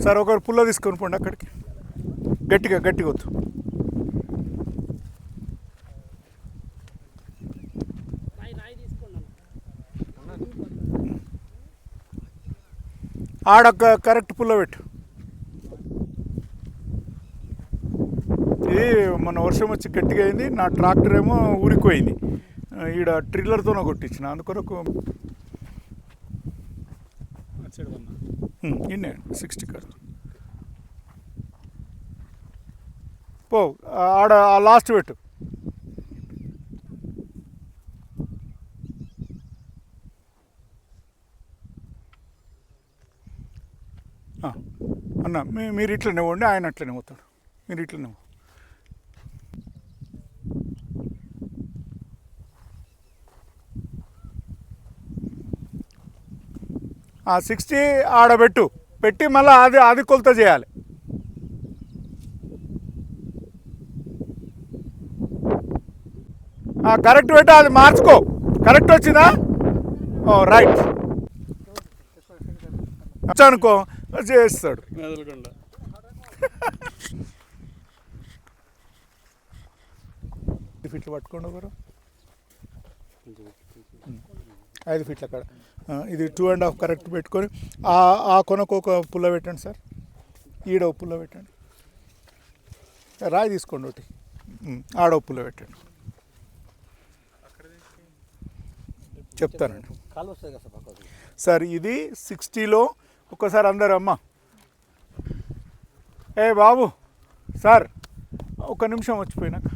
Sir ఒకరు పుల్ల తీసుకొని పోండి అక్కడికి, గట్టిగా గట్టిగా వద్దు. ఆడొక్క కరెక్ట్ పుల్ల పెట్టు. ఇది మన వర్షం వచ్చి గట్టిగా అయింది, నా ట్రాక్టర్ ఏమో ఊరికిపోయింది, ఈడ ట్రిల్లర్తోనే కొట్టించిన, అందుకొరకు ఇన్నే 60 కాదు పో. ఆడ లాస్ట్ పెట్టు. అన్న మీరు ఇట్లనే పోండి, ఆయన అట్లనే పోతాడు, మీరు ఇట్లనే. 60 ఆడబెట్టు, పెట్టి మళ్ళీ అది కొలత చేయాలి. కరెక్ట్ పెట్టు, అది మార్చుకో. కరెక్ట్ వచ్చిందా? రైట్ అనుకో చేస్తాడు. ఫీట్లు పట్టుకోండి ఒకరు, 5 ఫీట్ల అక్కడ. ఇది 2.5 కరెక్ట్ పెట్టుకొని ఆ కొనకు ఒక పుల్ల పెట్టండి సార్, ఈడ ఒక పుల్ల పెట్టండి, రాయి తీసుకోండి ఒకటి, ఆడ ఒక పుల్ల పెట్టండి. చెప్తానండి సార్. ఇది 60లో ఒక్కసారి అందరు అమ్మ, ఏ బాబు సార్ ఒక నిమిషం వచ్చిపోయినాక,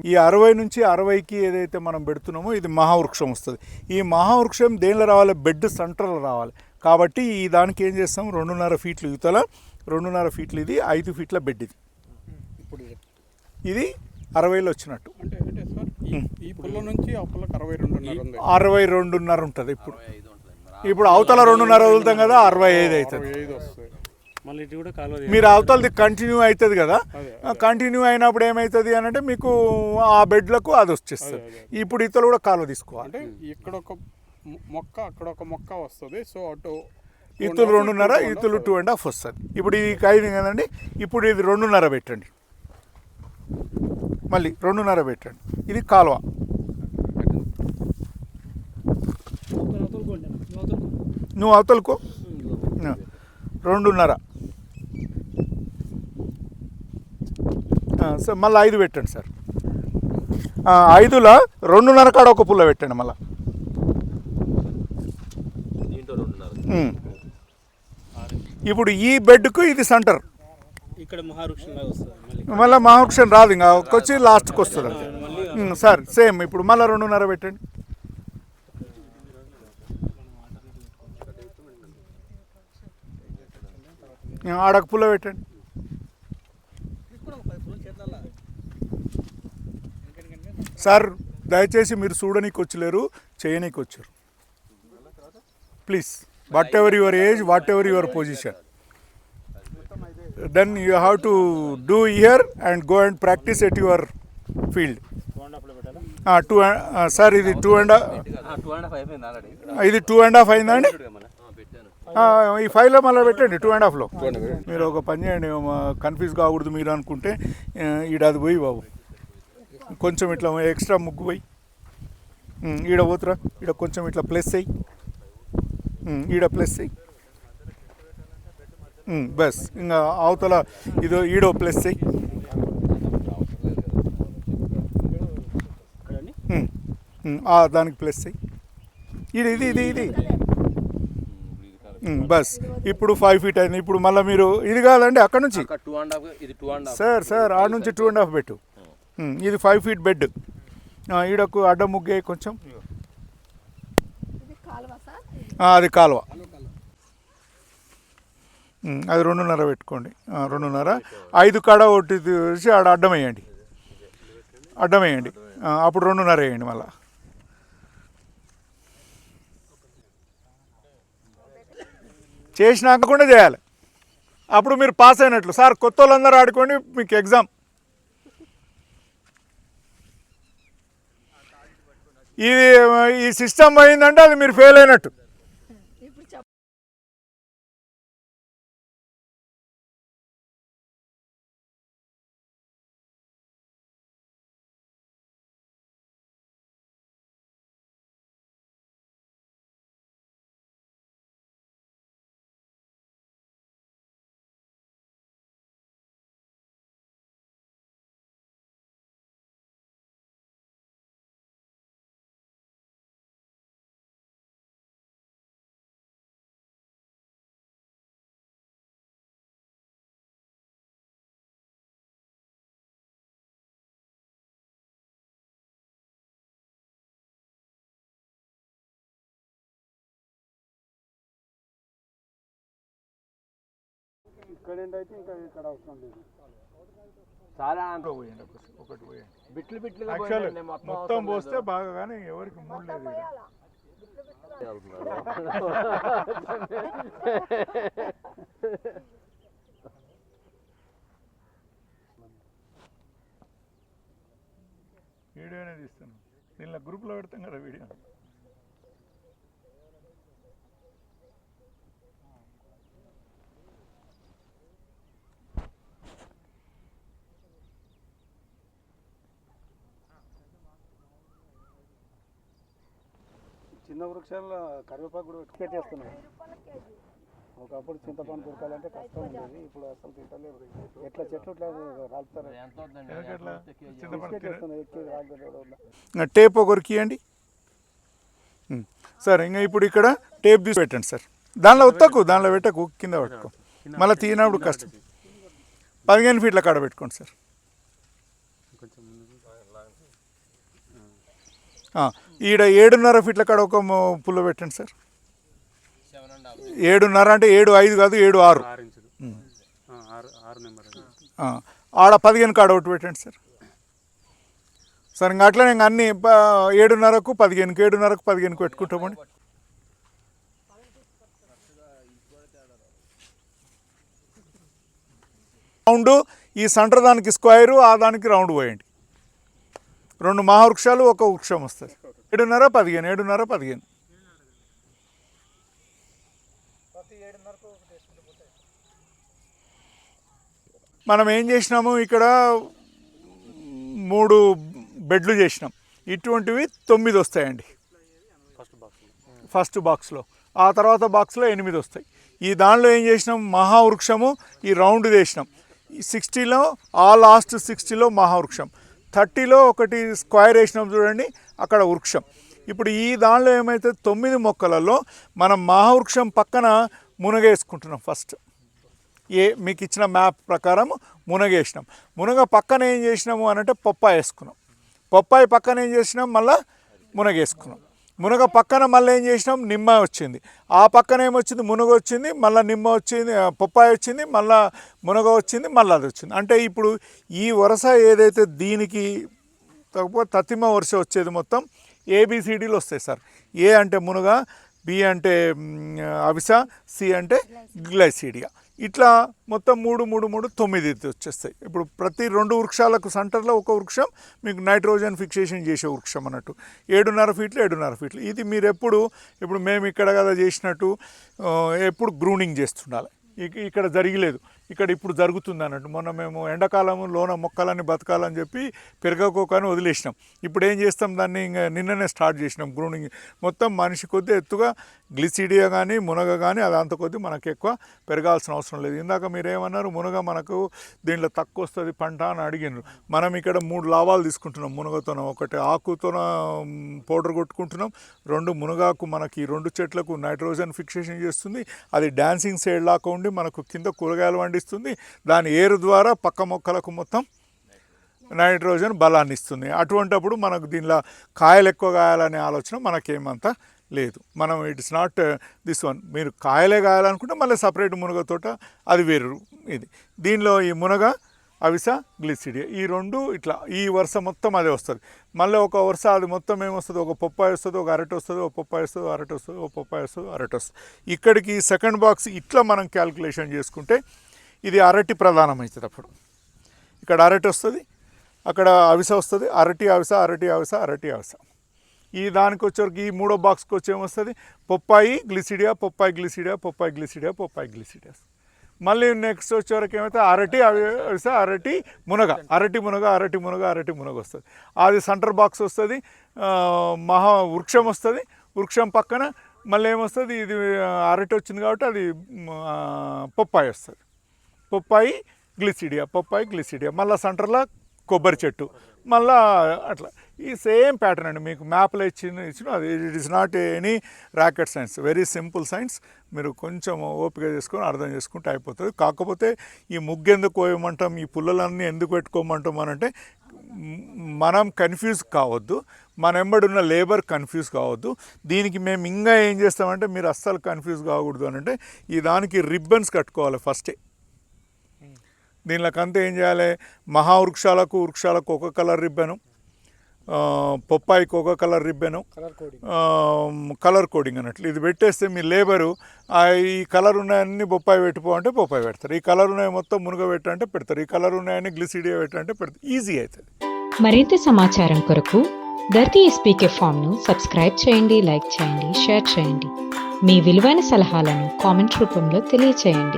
ఈ 60 నుంచి 60కి ఏదైతే మనం పెడుతున్నామో ఇది మహావృక్షం వస్తుంది. ఈ మహావృక్షం దేనిలో రావాలి? బెడ్ సెంటర్లో రావాలి. కాబట్టి ఈ దానికి ఏం చేస్తాం, 2.5 ఫీట్లు యువతల, 2.5 ఫీట్లు ఇది, 5 ఫీట్ల బెడ్ ఇది. ఇది 60లో వచ్చినట్టు. ఈ పుల్ల నుంచి ఆ పుల్లకి 62.5 ఉంటుంది. ఇప్పుడు అవతల 2.5 వదులుతాం కదా, 65 అవుతుంది. మీరు అవతలది కంటిన్యూ అవుతుంది కదా, కంటిన్యూ అయినప్పుడు ఏమవుతుంది అని అంటే మీకు ఆ బెడ్లకు అది వచ్చేస్తుంది. ఇప్పుడు ఇతలు కూడా కాలువ తీసుకోవాలి. అంటే ఇక్కడ ఒక మొక్క అక్కడ ఒక మొక్క వస్తుంది. సో అటు ఇతులు 2.5, ఇతులు 2.5 వస్తుంది. ఇప్పుడు ఇది అయింది కదండి, ఇప్పుడు ఇది 2.5 పెట్టండి, మళ్ళీ 2.5 పెట్టండి. ఇది కాలువ. నువ్వు అవతలకు 2.5 సార్, మళ్ళీ 5 పెట్టండి సార్. 5లో 2.5 కాడ ఒక పుల్ల పెట్టండి మళ్ళీ. ఇప్పుడు ఈ బెడ్కు ఇది సెంటర్, మళ్ళీ మహావృక్షం రాదు, ఇంకా వచ్చి లాస్ట్కి వస్తుంది అంతే సార్. సేమ్ ఇప్పుడు మళ్ళీ 2.5 పెట్టండి. ఆడకు పుల్ల పెట్టండి. సార్ దయచేసి మీరు చూడనీకి వచ్చలేరు, చేయనీకి వచ్చారు. Please, what ever your age, what ever your position, then you have to do here and go and practice at your field. Sir ఇది 2.5, ఇది 2.5 అయిందండి. ఈ 5లో మళ్ళీ పెట్టండి, 2.5లో. మీరు ఒక పని చేయండి, కన్ఫ్యూజ్ కాకూడదు మీరు అనుకుంటే, ఈడ అది పోయి బాబు కొంచెం ఇట్లా ఎక్స్ట్రా ముగ్గు పోయి, ఈడ పోతురా, ఈడ కొంచెం ఇట్లా ప్లస్ అయ్యి, ఈడ ప్లస్ అయ్యి, బస్ ఇంకా అవతల ఇదో ఈడో ప్లస్ అయ్యి, దానికి ప్లస్ అయ్యి, ఇది ఇది ఇది ఇది బస్. ఇప్పుడు 5 ఫీట్ అయింది. ఇప్పుడు మళ్ళీ మీరు ఇది కాదండి, అక్కడ నుంచి సార్ ఆడ నుంచి 2.5 పెట్టు. ఇది 5 ఫీట్ బెడ్. ఈడకు అడ్డ ముగ్గే కొంచెం, అది కాలువ. అది 2.5 పెట్టుకోండి, 2.5. 5 కాడ ఒకటి తీసి ఆడ అడ్డం వేయండి, అప్పుడు 2.5 వేయండి మళ్ళా. చేసినాక కూడా చేయాలి, అప్పుడు మీరు పాస్ అయినట్లు. సార్ కొత్త వాళ్ళందరూ ఆడుకోండి, మీకు ఎగ్జామ్. ఇది ఈ సిస్టమ్ అయిందంటే అది మీరు ఫెయిల్ అయినట్టు. ఇక్కడ ఏంటైతే ఇంకా ఇక్కడ అవసరం లేదు. చాలా పోయండి ఒకటి పోయండి. బిట్లు బిట్లుగా యాక్చువల్ పోయిందండి, మొత్తం పోస్తే బాగా, కానీ ఎవరికి మూడు లేదు ఈడ. వీడియోనే తీస్తాను, దీనిలో గ్రూప్లో పెడతాం కదా వీడియో. చిన్న వృక్షాల్లో కరివేపాకు కూడా పెట్టేస్తున్నాయి. ఒకప్పుడు చింతపండు దొరకాలంటే కష్టం ఉండేది, ఇప్పుడు అసలు తింటలేదు. ఎట్లా చెట్లు ఇట్లా రాలుతారు. టేప్ ఒకరికి ఇవ్వండి సార్. ఇంకా ఇప్పుడు ఇక్కడ టేప్ తీసి పెట్టండి సార్. దానిలో ఉత్తకు, దానిలో పెట్టకు, కింద పట్టుకో, మళ్ళీ తీయనప్పుడు కష్టం. 15 ఫీట్ల కాడ పెట్టుకోండి సార్. ఈడ 7.5 ఫీట్ల కాడ ఒక పుల్ల పెట్టండి సార్. 7.5 అంటే 7.5 కాదు, 7.6. ఆడ 15 కాడ ఒకటి పెట్టండి సార్. సార్ ఇంకా అట్లా ఇంకా అన్ని 7.5కు 15కు 7.5కు 15కు పెట్టుకుంటామండి. రౌండ్ ఈ సెంటర్ దానికి స్క్వేరు, ఆ దానికి రౌండ్ పోయండి. 2 మహావృక్షాలు, ఒక వృక్షం వస్తుంది. 7.5 15, 7.5 15. మనం ఏం చేసినాము, ఇక్కడ 3 బెడ్లు చేసినాం. ఇటువంటివి 9 వస్తాయండి ఫస్ట్ బాక్స్లో. ఆ తర్వాత బాక్స్లో 8 వస్తాయి. ఈ దానిలో ఏం చేసినాం, మహావృక్షము ఈ రౌండ్ చేసినాం. 60లో ఆ లాస్ట్ 60లో మహావృక్షం, 30లో ఒకటి స్క్వేర్ వేసినాం చూడండి, అక్కడ వృక్షం. ఇప్పుడు ఈ దానిలో ఏమైతే 9 మొక్కలలో మనం మహావృక్షం పక్కన మునగేసుకుంటున్నాం. ఫస్ట్ మీకు ఇచ్చిన మ్యాప్ ప్రకారం మునగేసినాం. మునగ పక్కన ఏం చేసినాము అని అంటే పప్పాయ వేసుకున్నాం. పప్పాయి పక్కన ఏం చేసినాం, మళ్ళీ మునగేసుకున్నాం. మునగ పక్కన మళ్ళీ ఏం చేసినాం, నిమ్మ వచ్చింది. ఆ పక్కన ఏమొచ్చింది, మునగ వచ్చింది, మళ్ళీ నిమ్మ వచ్చింది, పప్పాయ వచ్చింది, మళ్ళీ మునగ వచ్చింది, మళ్ళీ అది వచ్చింది. అంటే ఇప్పుడు ఈ వరుస ఏదైతే దీనికి తగ్గ తతిమ వరుస వచ్చేది మొత్తం ABCDలు వస్తాయి సార్. ఏ అంటే మునగ, బి అంటే అవిస, సి అంటే గ్లైసీడియా. ఇట్లా మొత్తం 3 3 3 9 వచ్చేస్తాయి. ఇప్పుడు ప్రతి 2 వృక్షాలకు సెంటర్లో ఒక వృక్షం మీకు నైట్రోజన్ ఫిక్సేషన్ చేసే వృక్షం అన్నట్టు. 7.5 ఫీట్లు 7.5 ఫీట్లు. ఇది మీరు ఇప్పుడు మేము ఇక్కడ కదా చేసినట్టు ఎప్పుడు గ్రూనింగ్ చేస్తుండాలి. ఇక్కడ జరగలేదు, ఇక్కడ ఇప్పుడు జరుగుతుంది అన్నట్టు. మొన్న మేము ఎండాకాలంలోన మొక్కలన్నీ బతకాలని చెప్పి పెరగకోకని వదిలేసినాం. ఇప్పుడు ఏం చేస్తాం, దాన్ని ఇంకా నిన్ననే స్టార్ట్ చేసినాం గ్రూనింగ్. మొత్తం మనిషి కొద్దీ ఎత్తుగా గ్లిసిడియా కానీ మునగ కానీ అది అంత కొద్దీ మనకు ఎక్కువ పెరగాల్సిన అవసరం లేదు. ఇందాక మీరేమన్నారు, మునగ మనకు దీంట్లో తక్కువ వస్తుంది పంట అని అడిగినారు. మనం ఇక్కడ 3 లాభాలు తీసుకుంటున్నాం మునగతోన. ఒకటి ఆకుతోన పౌడర్ కొట్టుకుంటున్నాం, 2 మునగాకు మనకి 2 చెట్లకు నైట్రోజన్ ఫిక్సేషన్ చేస్తుంది. అది డాన్సింగ్ సైడ్ లాగా ఉండి మనకు కింద కూరగాయలు పండిస్తుంది. దాని ఏరు ద్వారా పక్క మొక్కలకు మొత్తం నైట్రోజన్ బలాన్ని ఇస్తుంది. అటువంటప్పుడు మనకు దీనిలో కాయలు ఎక్కువ కాయాలనే ఆలోచన మనకేమంతా లేదు. మనం ఇట్స్ నాట్ దిస్ వన్. మీరు కాయలే కాయాలనుకుంటే మళ్ళీ సపరేట్ మునగ తోట, అది వేరు. ఇది దీనిలో ఈ మునగ, అవిస, గ్లిసిడియా ఈ 2 ఇట్లా ఈ వరుస మొత్తం అదే వస్తుంది. మళ్ళీ ఒక వరుస అది మొత్తం ఏమొస్తుంది, ఒక పప్పాయ వస్తుంది, ఒక అరటి వస్తుంది, ఒక పప్పాయ వస్తుంది, అరటి వస్తుంది, ఒక పప్పాయ వస్తుంది, అరటి వస్తుంది. ఇక్కడికి సెకండ్ బాక్స్ ఇట్లా మనం క్యాల్కులేషన్ చేసుకుంటే ఇది అరటి ప్రధానమవుతుంది. అప్పుడు ఇక్కడ అరటి వస్తుంది, అక్కడ అవిస వస్తుంది, అరటి అవిస, అరటి అవిస, అరటి అవిస. ఈ దానికి వచ్చేవరకు ఈ 3వ బాక్స్కి వచ్చేమొస్తుంది, పప్పాయి gliricidia, Popeye gliricidia, Popeye gliricidia, Popeye gliricidia. మళ్ళీ నెక్స్ట్ వచ్చేవరకు ఏమైతే అరటి అవిస, అరటి మునగ, అరటి మునగ, అరటి మునగ, అరటి మునగ వస్తుంది. అది సెంటర్ బాక్స్ వస్తుంది. వృక్షం వస్తుంది. వృక్షం పక్కన మళ్ళీ ఏమొస్తుంది, ఇది అరటి వచ్చింది కాబట్టి అది పప్పాయి వస్తుంది. Papaya gliricidia, Popeye gliricidia. మళ్ళీ సెంటర్లో కొబ్బరి చెట్టు, మళ్ళా అట్లా. ఈ సేమ్ ప్యాటర్న్ అండి మీకు మ్యాప్లో ఇచ్చిన అది. It is not any rocket science, very simple science. మీరు కొంచెం ఓపిక చేసుకొని అర్థం చేసుకుంటే అయిపోతుంది. కాకపోతే ఈ ముగ్గు ఎందుకు కోయమంటాం, ఈ పుల్లలన్నీ ఎందుకు పెట్టుకోమంటాం అనంటే మనం కన్ఫ్యూజ్ కావద్దు, మన వెంబడి ఉన్న లేబర్ కన్ఫ్యూజ్ కావద్దు. దీనికి మేము ఇంకా ఏం చేస్తామంటే మీరు అస్సలు కన్ఫ్యూజ్ కాకూడదు అని అంటే ఈ దానికి రిబ్బన్స్ కట్టుకోవాలి ఫస్టే. దీనిలోకి అంతా ఏం చేయాలి, మహావృక్షాలకు వృక్షాలకు ఒక కలర్ రిబ్బను, పొప్పాయికి ఒక కలర్ రిబ్బను, కలర్ కోడింగ్ అన్నట్లు ఇది పెట్టేస్తే మీ లేబరు ఈ కలర్ ఉన్నాయన్నీ బొప్పాయి పెట్టుకో అంటే బొప్పాయి పెడతారు, ఈ కలర్ ఉన్నాయి మొత్తం మునుగ పెట్టంటే పెడతారు, ఈ కలర్ ఉన్నాయని గ్లిసిడియా పెట్టంటే పెడతారు. ఈజీ అవుతుంది. మరింత సమాచారం కొరకు ధర్తి ఎస్పీకే ఫామ్ను సబ్స్క్రైబ్ చేయండి, లైక్ చేయండి, షేర్ చేయండి. మీ విలువైన సలహాలను కామెంట్ రూపంలో తెలియచేయండి.